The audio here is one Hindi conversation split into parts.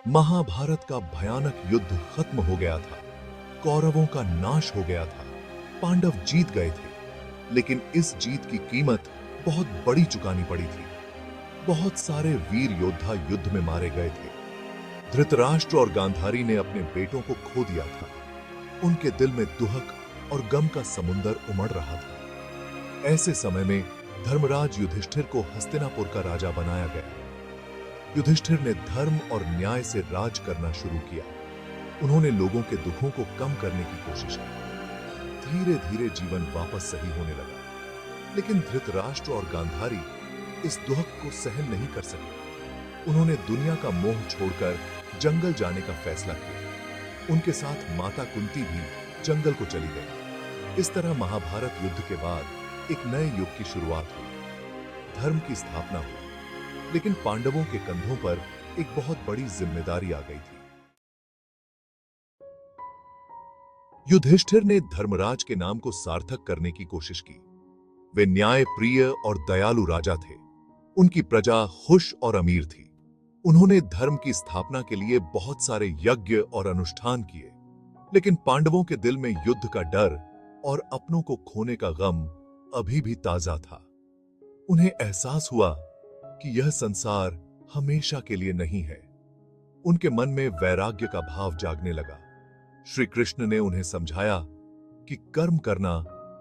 महाभारत का भयानक युद्ध खत्म हो गया था। कौरवों का नाश हो गया था। पांडव जीत गए थे, लेकिन इस जीत की कीमत बहुत बड़ी चुकानी पड़ी थी। बहुत सारे वीर योद्धा युद्ध में मारे गए थे। धृतराष्ट्र और गांधारी ने अपने बेटों को खो दिया था। उनके दिल में दुहक और गम का समुंदर उमड़ रहा था। ऐसे समय में धर्मराज युधिष्ठिर को हस्तिनापुर का राजा बनाया गया। युधिष्ठिर ने धर्म और न्याय से राज करना शुरू किया। उन्होंने लोगों के दुखों को कम करने की कोशिश की। धीरे धीरे जीवन वापस सही होने लगा, लेकिन धृतराष्ट्र और गांधारी इस दुख को सहन नहीं कर सके। उन्होंने दुनिया का मोह छोड़कर जंगल जाने का फैसला किया। उनके साथ माता कुंती भी जंगल को चली गई। इस तरह महाभारत युद्ध के बाद एक नए युग की शुरुआत हुई। धर्म की स्थापना हुई, लेकिन पांडवों के कंधों पर एक बहुत बड़ी जिम्मेदारी आ गई थी। युधिष्ठिर ने धर्मराज के नाम को सार्थक करने की कोशिश की। वे न्याय प्रिय और दयालु राजा थे। उनकी प्रजा खुश और अमीर थी। उन्होंने धर्म की स्थापना के लिए बहुत सारे यज्ञ और अनुष्ठान किए, लेकिन पांडवों के दिल में युद्ध का डर और अपनों को खोने का गम अभी भी ताजा था। उन्हें एहसास हुआ कि यह संसार हमेशा के लिए नहीं है। उनके मन में वैराग्य का भाव जागने लगा। श्री कृष्ण ने उन्हें समझाया कि कर्म करना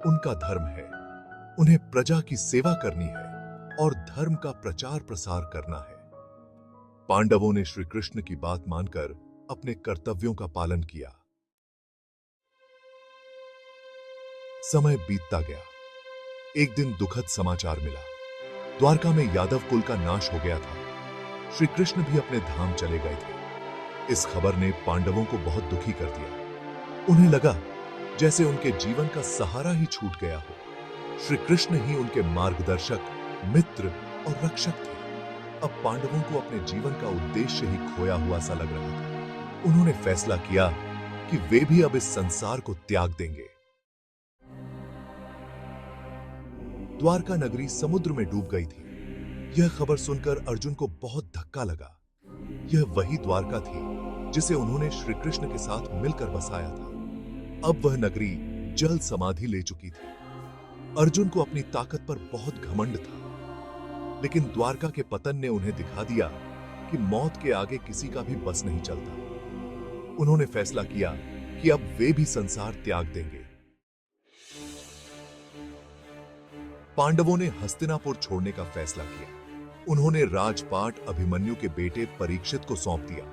उनका धर्म है, उन्हें प्रजा की सेवा करनी है और धर्म का प्रचार प्रसार करना है। पांडवों ने श्री कृष्ण की बात मानकर अपने कर्तव्यों का पालन किया। समय बीतता गया। एक दिन दुखद समाचार मिला। द्वारका में यादव कुल का नाश हो गया था। श्री कृष्ण भी अपने धाम चले गए थे। इस खबर ने पांडवों को बहुत दुखी कर दिया। उन्हें लगा जैसे उनके जीवन का सहारा ही छूट गया हो। श्री कृष्ण ही उनके मार्गदर्शक, मित्र और रक्षक थे। अब पांडवों को अपने जीवन का उद्देश्य ही खोया हुआ सा लग रहा था। उन्होंने फैसला किया कि वे भी अब इस संसार को त्याग देंगे। द्वारका नगरी समुद्र में डूब गई थी। यह खबर सुनकर अर्जुन को बहुत धक्का लगा। यह वही द्वारका थी जिसे उन्होंने श्री कृष्ण के साथ मिलकर बसाया था। अब वह नगरी जल समाधि ले चुकी थी। अर्जुन को अपनी ताकत पर बहुत घमंड था, लेकिन द्वारका के पतन ने उन्हें दिखा दिया कि मौत के आगे किसी का भी बस नहीं चलता। उन्होंने फैसला किया कि अब वे भी संसार त्याग देंगे। पांडवों ने हस्तिनापुर छोड़ने का फैसला किया। उन्होंने राजपाट अभिमन्यु के बेटे परीक्षित को सौंप दिया।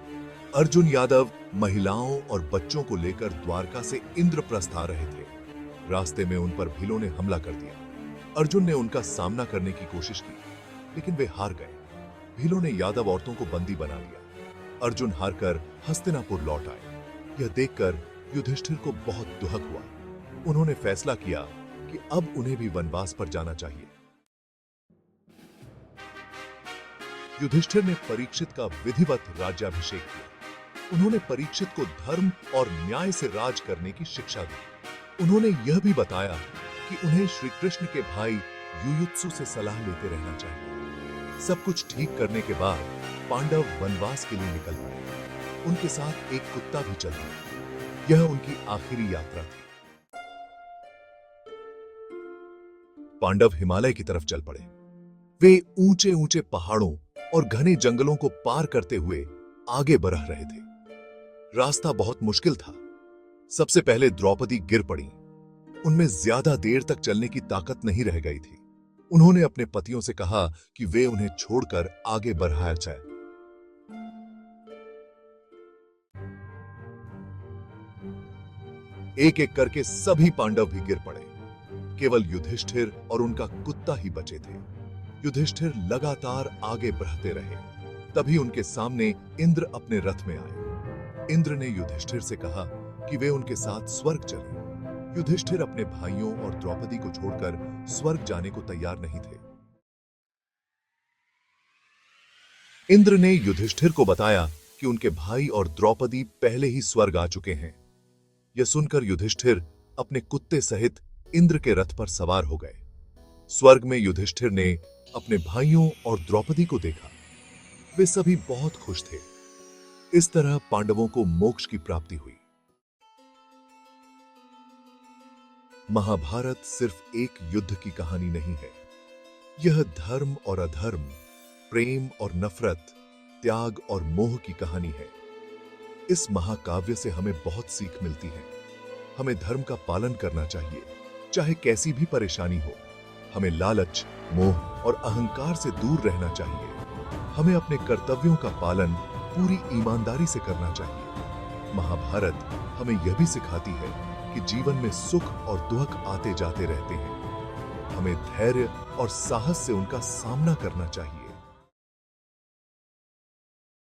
अर्जुन यादव महिलाओं और बच्चों को लेकर द्वारका से इंद्रप्रस्थ आ रहे थे। रास्ते में उन पर भीलों ने हमला कर दिया। अर्जुन ने उनका सामना करने की कोशिश की, लेकिन वे हार गए। भीलों ने यादव औरतों को बंदी बना लिया। अर्जुन हारकर हस्तिनापुर लौट आए। यह देखकर युधिष्ठिर को बहुत दुख हुआ। उन्होंने फैसला किया कि अब उन्हें भी वनवास पर जाना चाहिए। युधिष्ठिर ने परीक्षित का विधिवत राज्याभिषेक किया। उन्होंने परीक्षित को धर्म और न्याय से राज करने की शिक्षा दी। उन्होंने यह भी बताया कि उन्हें श्री कृष्ण के भाई युयुत्सु से सलाह लेते रहना चाहिए। सब कुछ ठीक करने के बाद पांडव वनवास के लिए निकल पड़े। उनके साथ एक कुत्ता भी चल दिया। यह उनकी आखिरी यात्रा थी। पांडव हिमालय की तरफ चल पड़े। वे ऊंचे ऊंचे पहाड़ों और घने जंगलों को पार करते हुए आगे बढ़ रहे थे। रास्ता बहुत मुश्किल था। सबसे पहले द्रौपदी गिर पड़ी। उनमें ज्यादा देर तक चलने की ताकत नहीं रह गई थी। उन्होंने अपने पतियों से कहा कि वे उन्हें छोड़कर आगे बढ़ाया जाए। एक एक करके सभी पांडव भी गिर पड़े। केवल युधिष्ठिर और उनका कुत्ता ही बचे थे। युधिष्ठिर लगातार आगे बढ़ते रहे। तभी उनके सामने इंद्र अपने रथ में आए। इंद्र ने युधिष्ठिर से कहा कि वे उनके साथ स्वर्ग चले। युधिष्ठिर अपने भाइयों और द्रौपदी को छोड़कर स्वर्ग जाने को तैयार नहीं थे। इंद्र ने युधिष्ठिर को बताया कि उनके भाई और द्रौपदी पहले ही स्वर्ग आ चुके हैं। यह सुनकर युधिष्ठिर अपने कुत्ते सहित इंद्र के रथ पर सवार हो गए। स्वर्ग में युधिष्ठिर ने अपने भाइयों और द्रौपदी को देखा। वे सभी बहुत खुश थे। इस तरह पांडवों को मोक्ष की प्राप्ति हुई। महाभारत सिर्फ एक युद्ध की कहानी नहीं है, यह धर्म और अधर्म, प्रेम और नफरत, त्याग और मोह की कहानी है। इस महाकाव्य से हमें बहुत सीख मिलती है। हमें धर्म का पालन करना चाहिए, चाहे कैसी भी परेशानी हो। हमें लालच, मोह और अहंकार से दूर रहना चाहिए। हमें अपने कर्तव्यों का पालन पूरी ईमानदारी से करना चाहिए। महाभारत हमें यह भी सिखाती है कि जीवन में सुख और दुख आते जाते रहते हैं। हमें धैर्य और साहस से उनका सामना करना चाहिए।